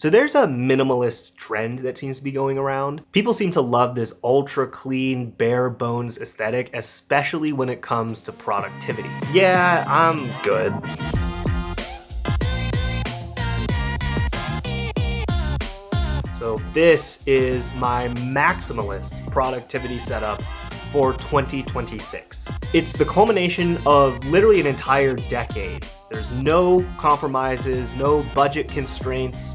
So there's a minimalist trend that seems to be going around. People seem to love this ultra clean, bare bones aesthetic, especially when it comes to productivity. Yeah, I'm good. So this is my maximalist productivity setup for 2026. It's the culmination of literally an entire decade. There's no compromises, no budget constraints,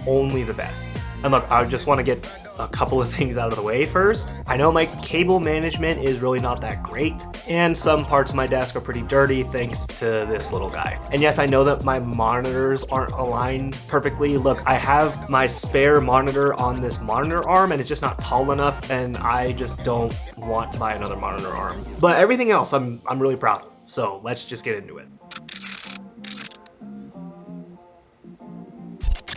only the best. And look, I just want to get a couple of things out of the way first. I know my cable management is really not that great, and some parts of my desk are pretty dirty thanks to this little guy. And yes, I know that my monitors aren't aligned perfectly. Look, I have my spare monitor on this monitor arm and it's just not tall enough, and I just don't want to buy another monitor arm. But everything else I'm really proud of, so let's just get into it.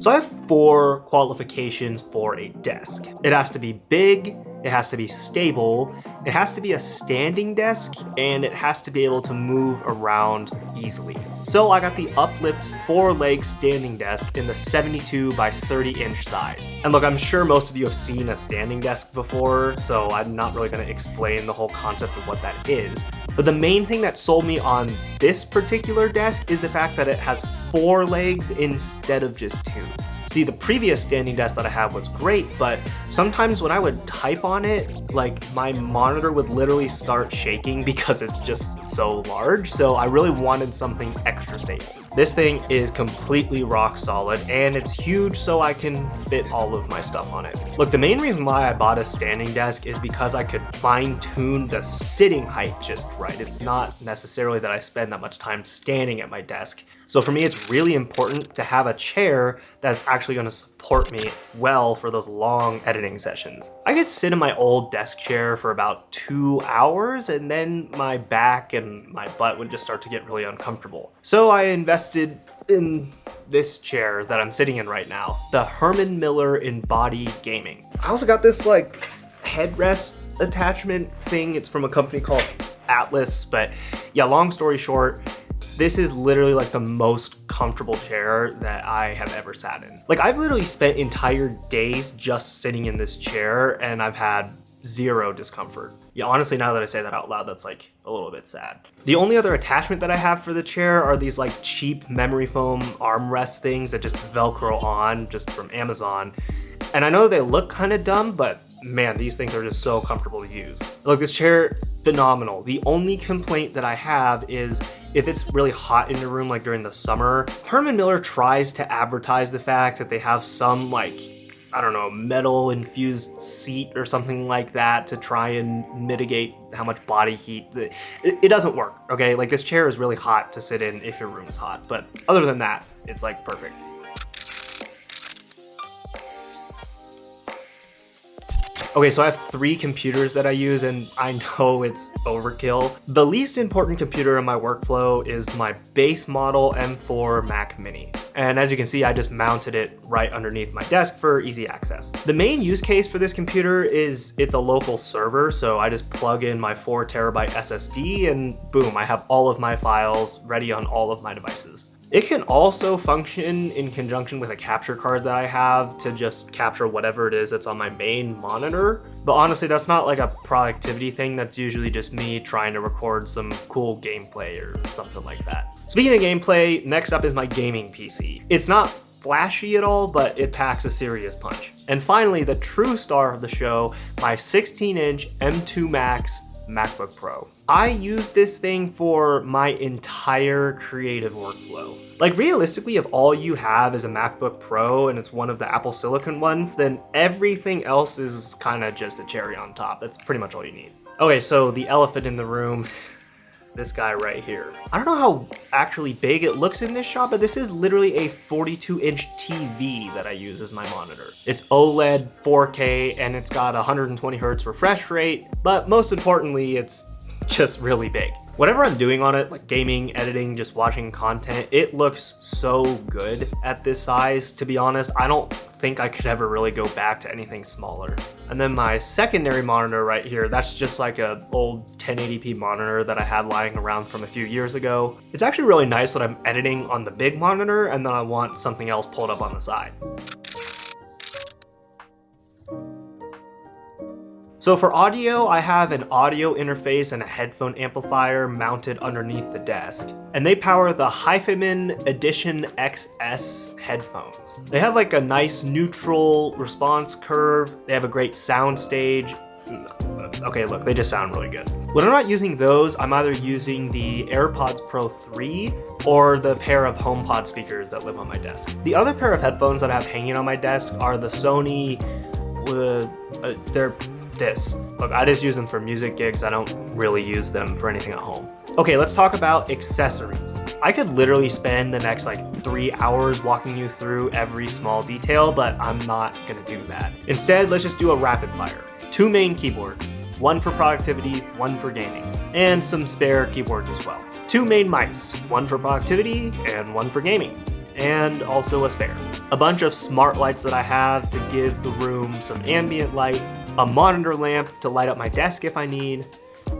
So I have 4 qualifications for a desk. It has to be big, it has to be stable, it has to be a standing desk, and it has to be able to move around easily. So I got the Uplift 4-leg standing desk in the 72 by 30 inch size. And look, I'm sure most of you have seen a standing desk before, so I'm not really going to explain the whole concept of what that is. But the main thing that sold me on this particular desk is the fact that it has 4 legs instead of just 2. See, the previous standing desk that I had was great, but sometimes when I would type on it, like my monitor would literally start shaking because it's just so large. So I really wanted something extra stable. This thing is completely rock solid and it's huge, so I can fit all of my stuff on it. Look, the main reason why I bought a standing desk is because I could fine tune the sitting height just right. It's not necessarily that I spend that much time standing at my desk. So for me, it's really important to have a chair that's actually going to support me well for those long editing sessions. I could sit in my old desk chair for about 2 hours and then my back and my butt would just start to get really uncomfortable. So I invested in this chair that I'm sitting in right now, the Herman Miller Embody Gaming. I also got this like headrest attachment thing. It's from a company called Atlas, but yeah, long story short, this is literally like the most comfortable chair that I have ever sat in. Like, I've literally spent entire days just sitting in this chair and I've had 0 discomfort. Yeah, honestly, now that I say that out loud, that's like a little bit sad. The only other attachment that I have for the chair are these like cheap memory foam armrest things that just Velcro on just from Amazon. And I know they look kind of dumb, but man, these things are just so comfortable to use. Look, this chair, phenomenal. The only complaint that I have is if it's really hot in the room, like during the summer. Herman Miller tries to advertise the fact that they have some like, I don't know, metal infused seat or something like that to try and mitigate how much body heat. It doesn't work, okay? Like, this chair is really hot to sit in if your room is hot, but other than that, it's like perfect. Okay, so I have 3 computers that I use, and I know it's overkill. The least important computer in my workflow is my base model M4 Mac Mini. And as you can see, I just mounted it right underneath my desk for easy access. The main use case for this computer is it's a local server, so I just plug in my 4TB SSD and boom, I have all of my files ready on all of my devices. It can also function in conjunction with a capture card that I have to just capture whatever it is that's on my main monitor. But honestly, that's not like a productivity thing. That's usually just me trying to record some cool gameplay or something like that. Speaking of gameplay, next up is my gaming PC. It's not flashy at all, but it packs a serious punch. And finally, the true star of the show, my 16-inch M2 Max MacBook Pro. I use this thing for my entire creative workflow. Like, realistically, if all you have is a MacBook Pro and it's one of the Apple Silicon ones, then everything else is kind of just a cherry on top. That's pretty much all you need. Okay, so the elephant in the room, this guy right here. I don't know how actually big it looks in this shot, but this is literally a 42-inch TV that I use as my monitor. It's OLED 4K and it's got 120 Hz refresh rate, but most importantly, it's just really big. Whatever I'm doing on it, like gaming, editing, just watching content, it looks so good at this size. To be honest, I don't think I could ever really go back to anything smaller. And then my secondary monitor right here, that's just like an old 1080p monitor that I had lying around from a few years ago. It's actually really nice when I'm editing on the big monitor and then I want something else pulled up on the side. So for audio, I have an audio interface and a headphone amplifier mounted underneath the desk, and they power the HiFiMan Edition XS headphones. They have like a nice neutral response curve, they have a great sound stage. Okay, look, they just sound really good. When I'm not using those, I'm either using the AirPods Pro 3 or the pair of HomePod speakers that live on my desk. The other pair of headphones that I have hanging on my desk are the Sony, they're this. Look, I just use them for music gigs. I don't really use them for anything at home. Okay, let's talk about accessories. I could literally spend the next like 3 hours walking you through every small detail, but I'm not gonna do that. Instead, let's just do a rapid fire. 2 main keyboards, one for productivity, one for gaming, and some spare keyboards as well. 2 main mics, one for productivity and one for gaming, and also a spare. A bunch of smart lights that I have to give the room some ambient light, a monitor lamp to light up my desk if I need,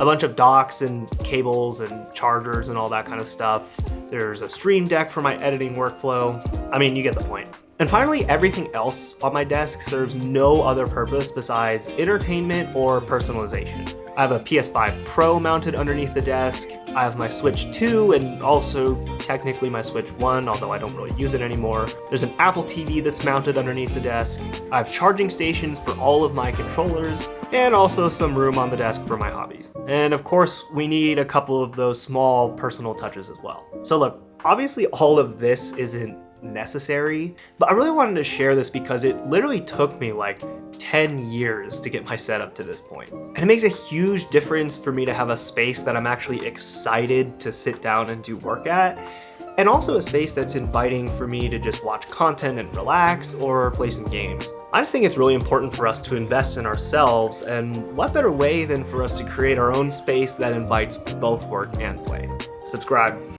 a bunch of docks and cables and chargers and all that kind of stuff. There's a stream deck for my editing workflow. I mean, you get the point. And finally, everything else on my desk serves no other purpose besides entertainment or personalization. I have a PS5 Pro mounted underneath the desk. I have my Switch 2 and also technically my Switch 1, although I don't really use it anymore. There's an Apple TV that's mounted underneath the desk. I have charging stations for all of my controllers and also some room on the desk for my hobbies. And of course, we need a couple of those small personal touches as well. So look, obviously all of this isn't necessary, but I really wanted to share this because it literally took me like 10 years to get my setup to this point. And it makes a huge difference for me to have a space that I'm actually excited to sit down and do work at, and also a space that's inviting for me to just watch content and relax or play some games. I just think it's really important for us to invest in ourselves, and what better way than for us to create our own space that invites both work and play. Subscribe.